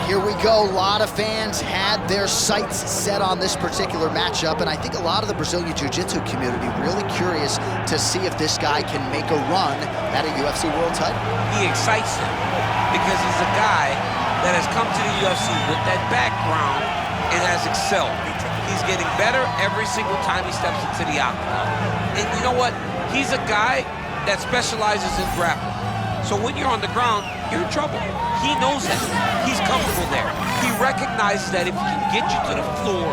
Here we go. A lot of fans had their sights set on this particular matchup, and I think a lot of the Brazilian Jiu-Jitsu community really curious to see if this guy can make a run at a UFC world title. He excites him because he's a guy that has come to the UFC with that background and has excelled. He's getting better every single time he steps into the octagon. And you know what? He's a guy that specializes in grappling. So when you're on the ground, you're in trouble. He knows that. He's comfortable there. He recognizes that if he can get you to the floor,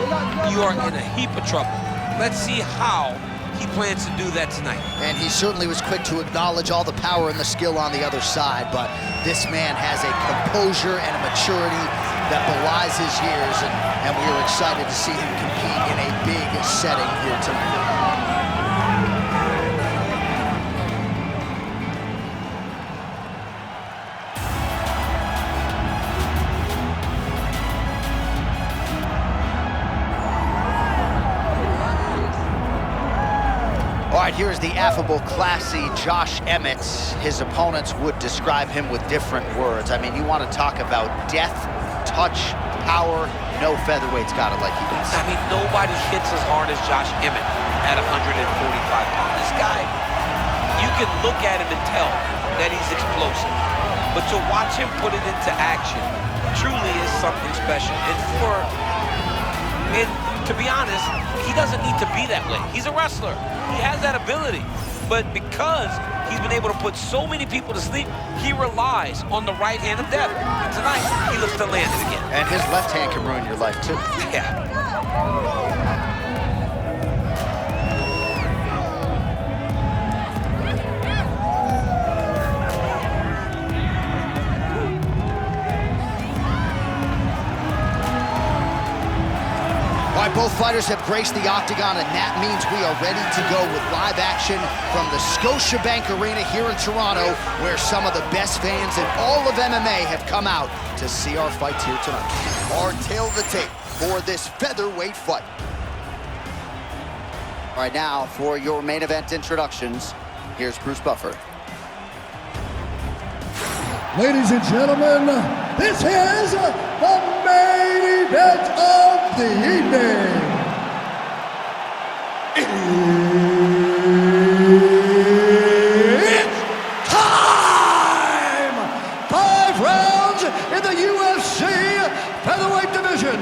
you are in a heap of trouble. Let's see how he plans to do that tonight. And he certainly was quick to acknowledge all the power and the skill on the other side, but this man has a composure and a maturity that belies his years, and we are excited to see him compete in a big setting here tonight. All right, here's the affable, classy Josh Emmett. His opponents would describe him with different words. I mean, you want to talk about death, touch, power. No featherweight's got it like he does. I mean, nobody hits as hard as Josh Emmett at 145 pounds. This guy, you can look at him and tell that he's explosive. But to watch him put it into action truly is something special. And to be honest, he doesn't need to be that way. He's a wrestler. He has that ability. But because he's been able to put so many people to sleep, he relies on the right hand of death. And tonight, he looks to land it again. And his left hand can ruin your life, too. Yeah. Both fighters have graced the octagon, and that means we are ready to go with live action from the Scotiabank Arena here in Toronto, where some of the best fans in all of MMA have come out to see our fights here tonight. Our tail of the tape for this featherweight fight. All right, now for your main event introductions, here's Bruce Buffer. Ladies and gentlemen, this is the main event of the evening. It's time! 5 rounds in the UFC Featherweight division.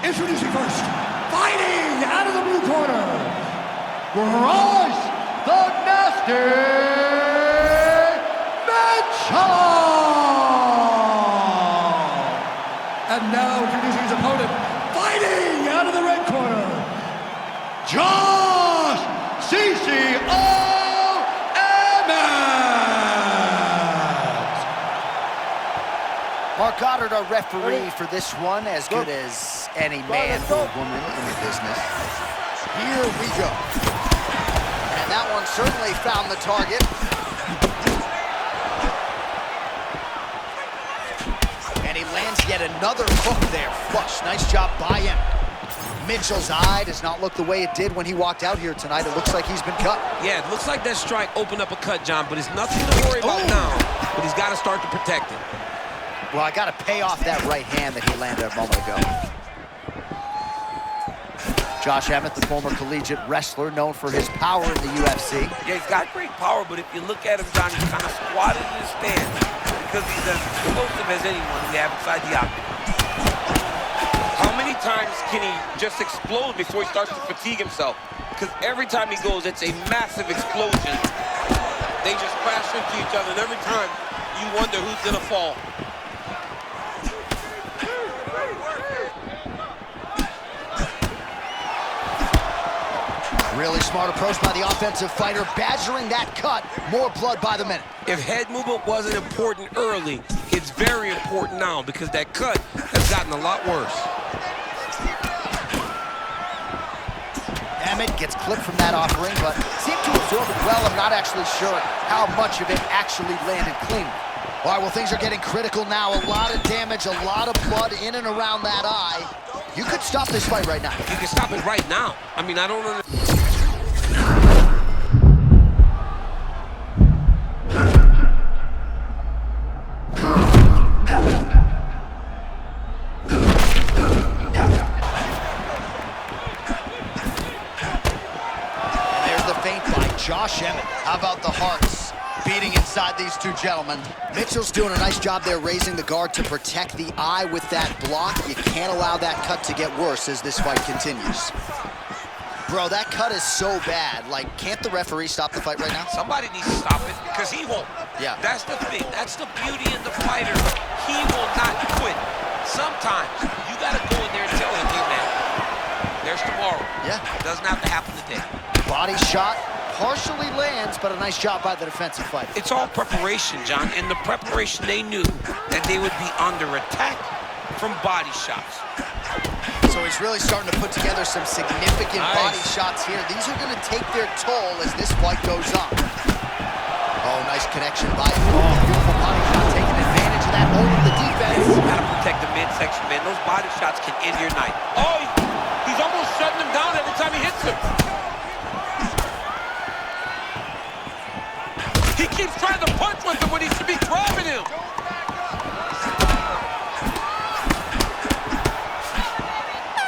Introducing first, fighting out of the blue corner, Bryce the Nasty Mitchell! And now introducing his opponent, fighting out of the red corner, Josh CCO Emmett! Mark Goddard, our referee for this one, as good as any man or woman in the business. Here we go. And that one certainly found the target. And he lands yet another hook there. Flush. Nice job by him. Mitchell's eye does not look the way it did when he walked out here tonight. It looks like he's been cut. Yeah, it looks like that strike opened up a cut, John, but it's nothing to worry about now. But he's got to start to protect it. Well, I got to pay off that right hand that he landed a moment ago. Josh Emmett, the former collegiate wrestler, known for his power in the UFC. Yeah, he's got great power, but if you look at him, John, he's kind of squatted in his stance because he's as explosive as anyone we have inside the octagon. How many times can he just explode before he starts to fatigue himself? Because every time he goes, it's a massive explosion. They just crash into each other, and every time you wonder who's gonna fall. Really smart approach by the offensive fighter, badgering that cut. More blood by the minute. If head movement wasn't important early, it's very important now because that cut has gotten a lot worse. Emmett gets clipped from that offering, but seemed to absorb it well. I'm not actually sure how much of it actually landed clean. All right, well, things are getting critical now. A lot of damage, a lot of blood in and around that eye. You could stop this fight right now. You can stop it right now. I mean, I don't understand. Josh Emmett. How about the hearts beating inside these two gentlemen? Mitchell's doing a nice job there raising the guard to protect the eye with that block. You can't allow that cut to get worse as this fight continues. Bro, that cut is so bad. Like, can't the referee stop the fight right now? Somebody needs to stop it, because he won't. Yeah. That's the thing. That's the beauty in the fighter. He will not quit. Sometimes you got to go in there and tell him, hey, man, there's tomorrow. Yeah. It doesn't have to happen today. Body shot partially lands, but a nice job by the defensive fighter. It's all preparation, John. In the preparation, they knew that they would be under attack from body shots. So he's really starting to put together some significant body shots here. These are going to take their toll as this fight goes on. Oh, nice connection by him. Oh, beautiful body shot, taking advantage of that hole in the defense. You got to protect the midsection, man. Those body shots can end your night. Oh, he's almost shutting him down every time he hits him. He keeps trying to punch with him when he should be grabbing him.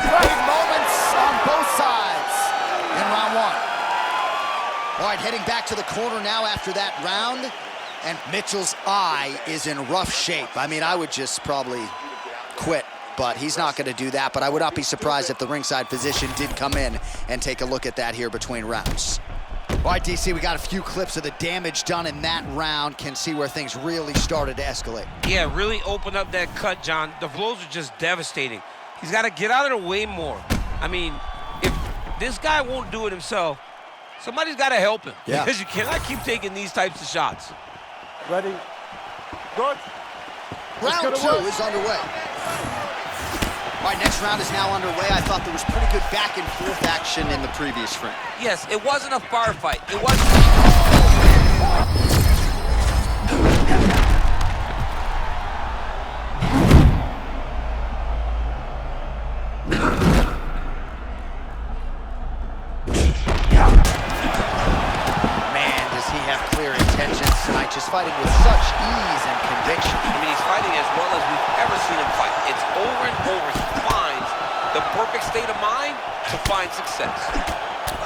Great moments on both sides in round one. All right, heading back to the corner now after that round, and Mitchell's eye is in rough shape. I mean, I would just probably quit, but he's not going to do that. But I would not be surprised if the ringside physician did come in and take a look at that here between rounds. All right, DC, we got a few clips of the damage done in that round. Can see where things really started to escalate. Yeah, really opened up that cut, John. The blows are just devastating. He's got to get out of the way more. I mean, if this guy won't do it himself, somebody's got to help him. Yeah. Because you cannot keep taking these types of shots. Ready? Good. Round two is underway. All right, next round is now underway. I thought there was pretty good back and forth action in the previous frame. Yes, it wasn't a firefight. It wasn't. Man, does he have clear intentions tonight, just fighting with such ease and conviction. I mean, he's fighting as well as we've ever seen him fight. It's over and over. He finds the perfect state of mind to find success.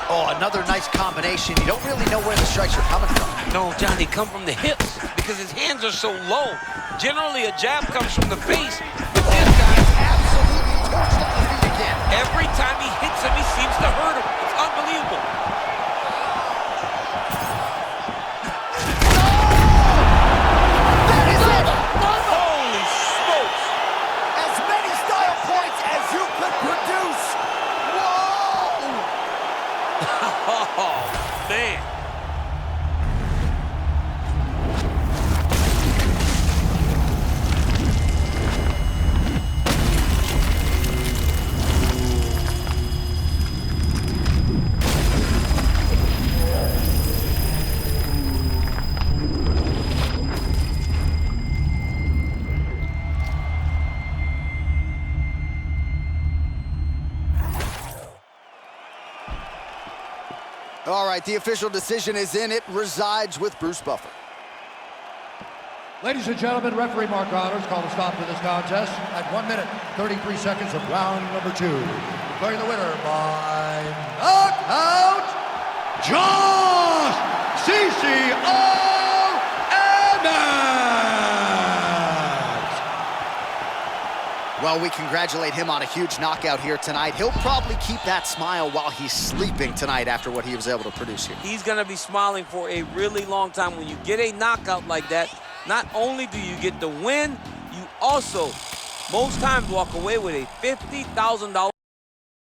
Oh, another nice combination. You don't really know where the strikes are coming from. No, John, they come from the hips because his hands are so low. Generally, a jab comes from the face, but this guy Absolutely torched on the feet again. every time he hits him, he seems to hurt him. It's unbelievable. That is it! Holy smokes! As many style points as you could produce. Whoa! Oh, man. All right, the official decision is in. It resides with Bruce Buffer. Ladies and gentlemen, referee Mark Honors called a stop to this contest at 1 minute, 33 seconds of round number 2. Declaring the winner by knockout, Josh CCO Emmett! Well, we congratulate him on a huge knockout here tonight. He'll probably keep that smile while he's sleeping tonight after what he was able to produce here. He's going to be smiling for a really long time. When you get a knockout like that, not only do you get the win, you also, most times, walk away with a $50,000